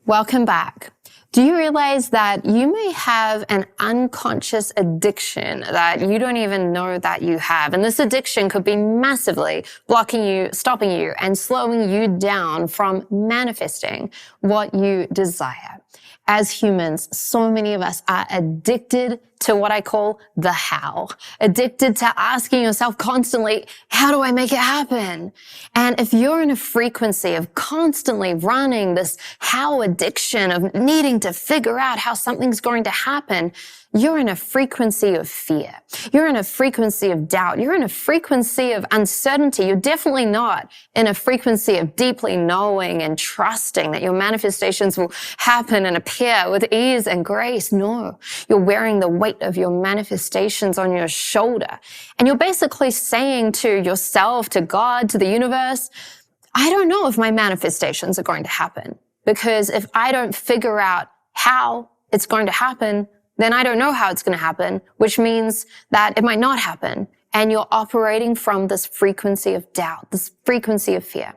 Welcome back. Do you realize that you may have an unconscious addiction that you don't even know that you have? And this addiction could be massively blocking you, stopping you, and slowing you down from manifesting what you desire. As humans, so many of us are addicted to what I call the how. Addicted to asking yourself constantly, how do I make it happen? And if you're in a frequency of constantly running this how addiction of needing to figure out how something's going to happen, you're in a frequency of fear. You're in a frequency of doubt. You're in a frequency of uncertainty. You're definitely not in a frequency of deeply knowing and trusting that your manifestations will happen and appear with ease and grace. No, you're wearing the weight of your manifestations on your shoulder. And you're basically saying to yourself, to God, to the universe, I don't know if my manifestations are going to happen, because if I don't figure out how it's going to happen, then I don't know how it's going to happen, which means that it might not happen. And you're operating from this frequency of doubt, this frequency of fear.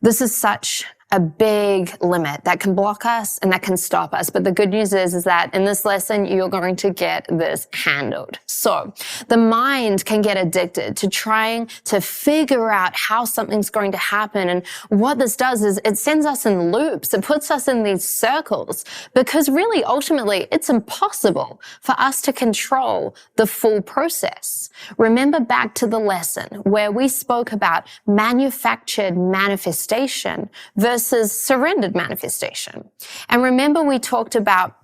This is such a big limit that can block us and that can stop us. But the good news is that in this lesson, you're going to get this handled. So the mind can get addicted to trying to figure out how something's going to happen. And what this does is it sends us in loops. It puts us in these circles because really, ultimately, it's impossible for us to control the full process. Remember back to the lesson where we spoke about manufactured manifestation versus surrendered manifestation. And remember, we talked about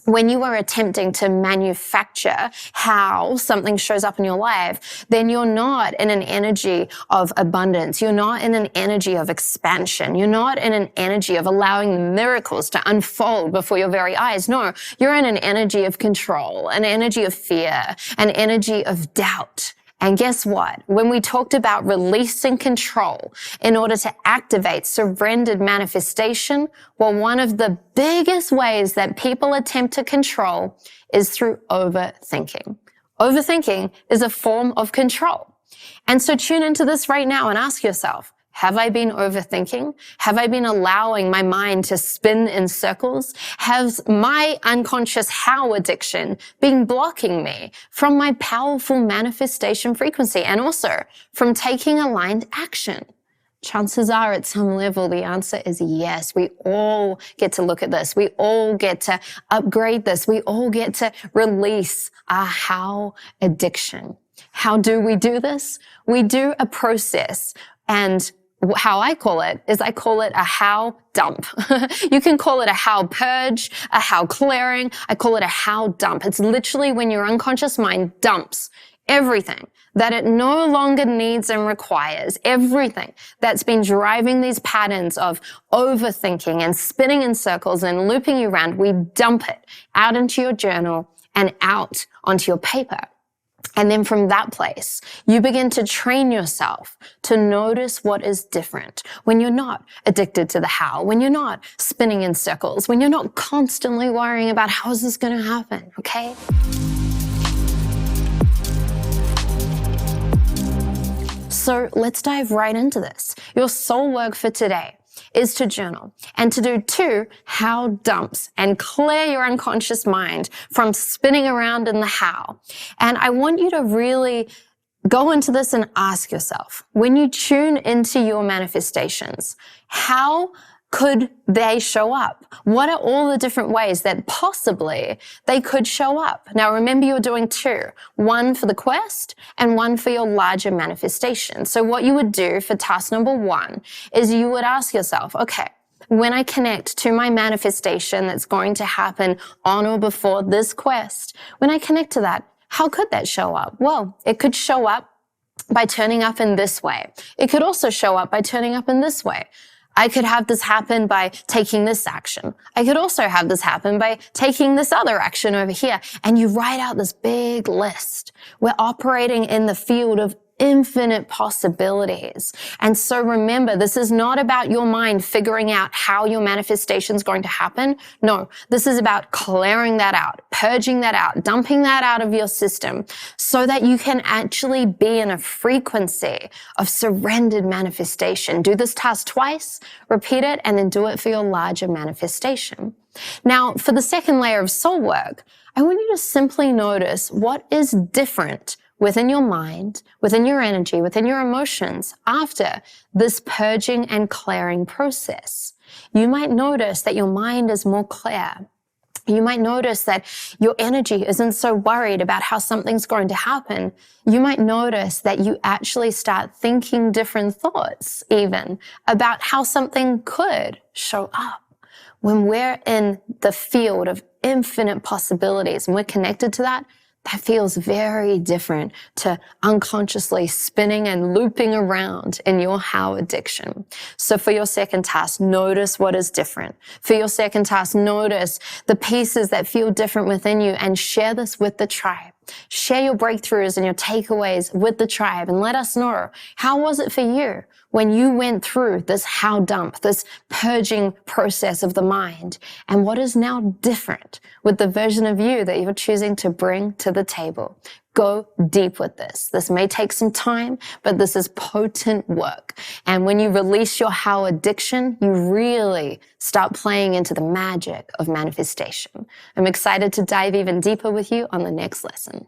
when you are attempting to manufacture how something shows up in your life, then you're not in an energy of abundance. You're not in an energy of expansion. You're not in an energy of allowing miracles to unfold before your very eyes. No, you're in an energy of control, an energy of fear, an energy of doubt. And guess what? When we talked about releasing control in order to activate surrendered manifestation, well, one of the biggest ways that people attempt to control is through overthinking. Overthinking is a form of control. And so tune into this right now and ask yourself, have I been overthinking? Have I been allowing my mind to spin in circles? Has my unconscious how addiction been blocking me from my powerful manifestation frequency and also from taking aligned action? Chances are at some level, the answer is yes. We all get to look at this. We all get to upgrade this. We all get to release our how addiction. How do we do this? We do a process, and how I call it is I call it a how dump. You can call it a how purge, a how clearing. I call it a how dump. It's literally when your unconscious mind dumps everything that it no longer needs and requires, everything that's been driving these patterns of overthinking and spinning in circles and looping you around. We dump it out into your journal and out onto your paper. And then from that place, you begin to train yourself to notice what is different when you're not addicted to the how, when you're not spinning in circles, when you're not constantly worrying about how is this going to happen, okay? So let's dive right into this. Your soul work for today is to journal and to do 2 how dumps and clear your unconscious mind from spinning around in the how. And I want you to really go into this and ask yourself, when you tune into your manifestations, how could they show up? What are all the different ways that possibly they could show up? Now, remember, you're doing 2, one for the quest and one for your larger manifestation. So what you would do for task number 1 is you would ask yourself, okay, when I connect to my manifestation that's going to happen on or before this quest, when I connect to that, how could that show up? Well, it could show up by turning up in this way. It could also show up by turning up in this way. I could have this happen by taking this action. I could also have this happen by taking this other action over here. And you write out this big list. We're operating in the field of infinite possibilities. And so remember, this is not about your mind figuring out how your manifestation is going to happen. No, this is about clearing that out, purging that out, dumping that out of your system so that you can actually be in a frequency of surrendered manifestation. Do this task twice, repeat it, and then do it for your larger manifestation. Now, for the second layer of soul work, I want you to simply notice what is different within your mind, within your energy, within your emotions after this purging and clearing process. You might notice that your mind is more clear. You might notice that your energy isn't so worried about how something's going to happen. You might notice that you actually start thinking different thoughts even about how something could show up. When we're in the field of infinite possibilities and we're connected to that, that feels very different to unconsciously spinning and looping around in your how addiction. So for your second task, notice what is different. For your second task, notice the pieces that feel different within you and share this with the tribe. Share your breakthroughs and your takeaways with the tribe and let us know, how was it for you when you went through this how dump, this purging process of the mind? And what is now different with the version of you that you're choosing to bring to the table? Go deep with this. This may take some time, but this is potent work. And when you release your how addiction, you really start playing into the magic of manifestation. I'm excited to dive even deeper with you on the next lesson.